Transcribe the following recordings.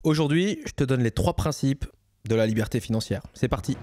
Aujourd'hui, je te donne les 3 principes de la liberté financière. C'est parti.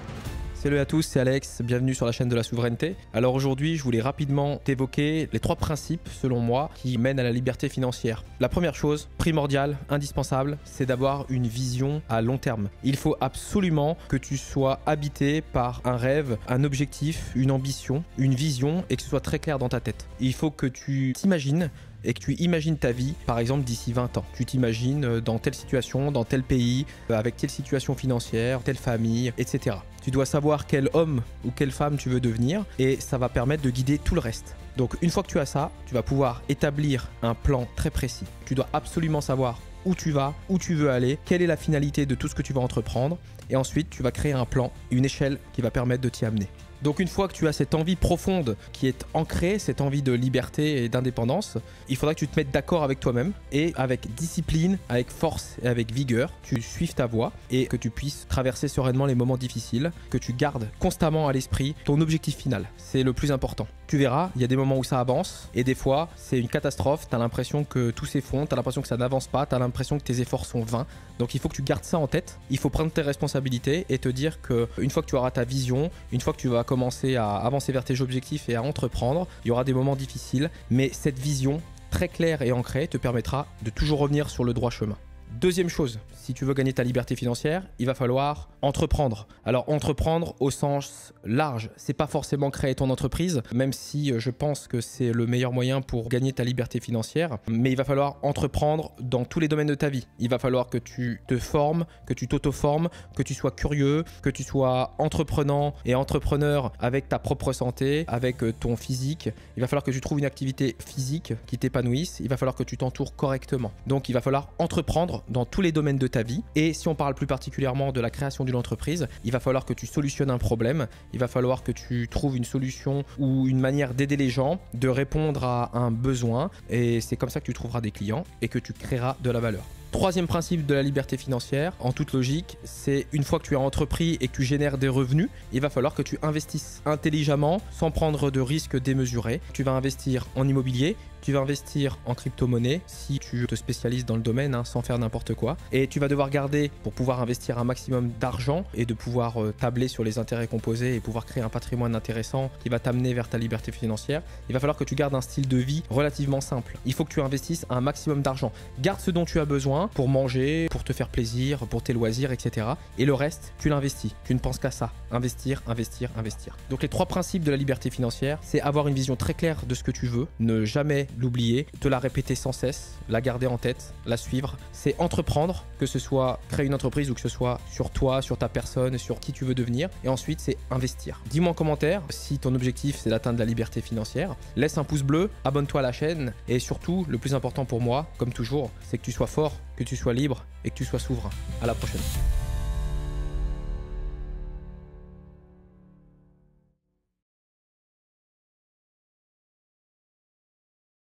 Salut à tous, c'est Alex, bienvenue sur la chaîne de la souveraineté. Alors aujourd'hui, je voulais rapidement t'évoquer les 3 principes, selon moi, qui mènent à la liberté financière. La première chose, primordiale, indispensable, c'est d'avoir une vision à long terme. Il faut absolument que tu sois habité par un rêve, un objectif, une ambition, une vision et que ce soit très clair dans ta tête. Il faut que tu t'imagines et que tu imagines ta vie, par exemple, d'ici 20 ans. Tu t'imagines dans telle situation, dans tel pays, avec telle situation financière, telle famille, etc. Tu dois savoir quel homme ou quelle femme tu veux devenir et ça va permettre de guider tout le reste. Donc une fois que tu as ça, tu vas pouvoir établir un plan très précis. Tu dois absolument savoir où tu vas, où tu veux aller, quelle est la finalité de tout ce que tu vas entreprendre et ensuite tu vas créer un plan, une échelle qui va permettre de t'y amener. Donc une fois que tu as cette envie profonde qui est ancrée, cette envie de liberté et d'indépendance, il faudra que tu te mettes d'accord avec toi-même et avec discipline, avec force et avec vigueur, tu suives ta voie et que tu puisses traverser sereinement les moments difficiles, que tu gardes constamment à l'esprit ton objectif final. C'est le plus important. Tu verras, il y a des moments où ça avance et des fois c'est une catastrophe, tu as l'impression que tout s'effondre, tu as l'impression que ça n'avance pas, tu as l'impression que tes efforts sont vains. Donc il faut que tu gardes ça en tête, il faut prendre tes responsabilités et te dire qu'une fois que tu auras ta vision, une fois que tu vas commencer à avancer vers tes objectifs et à entreprendre, il y aura des moments difficiles, mais cette vision très claire et ancrée te permettra de toujours revenir sur le droit chemin. Deuxième chose, si tu veux gagner ta liberté financière, il va falloir entreprendre. Alors entreprendre au sens large, c'est pas forcément créer ton entreprise, même si je pense que c'est le meilleur moyen pour gagner ta liberté financière, mais il va falloir entreprendre dans tous les domaines de ta vie. Il va falloir que tu te formes, que tu t'auto-formes, que tu sois curieux, que tu sois entreprenant et entrepreneur avec ta propre santé, avec ton physique. Il va falloir que tu trouves une activité physique qui t'épanouisse, il va falloir que tu t'entoures correctement. Donc il va falloir entreprendre dans tous les domaines de ta vie. Et si on parle plus particulièrement de la création d'une entreprise, il va falloir que tu solutionnes un problème, il va falloir que tu trouves une solution ou une manière d'aider les gens, de répondre à un besoin. Et c'est comme ça que tu trouveras des clients et que tu créeras de la valeur. Troisième principe de la liberté financière, en toute logique, c'est une fois que tu as entrepris et que tu génères des revenus, il va falloir que tu investisses intelligemment sans prendre de risques démesurés. Tu vas investir en immobilier, tu vas investir en crypto-monnaie si tu te spécialises dans le domaine sans faire n'importe quoi. Et tu vas devoir garder, pour pouvoir investir un maximum d'argent et de pouvoir tabler sur les intérêts composés et pouvoir créer un patrimoine intéressant qui va t'amener vers ta liberté financière, il va falloir que tu gardes un style de vie relativement simple. Il faut que tu investisses un maximum d'argent. Garde ce dont tu as besoin pour manger, pour te faire plaisir, pour tes loisirs, etc. Et le reste, tu l'investis. Tu ne penses qu'à ça. Investir, investir, investir. Donc les 3 principes de la liberté financière, c'est avoir une vision très claire de ce que tu veux, ne jamais l'oublier, te la répéter sans cesse, la garder en tête, la suivre. C'est entreprendre, que ce soit créer une entreprise ou que ce soit sur toi, sur ta personne, sur qui tu veux devenir. Et ensuite, c'est investir. Dis-moi en commentaire si ton objectif, c'est d'atteindre la liberté financière. Laisse un pouce bleu, abonne-toi à la chaîne. Et surtout, le plus important pour moi, comme toujours, c'est que tu sois fort, que tu sois libre et que tu sois souverain. À la prochaine.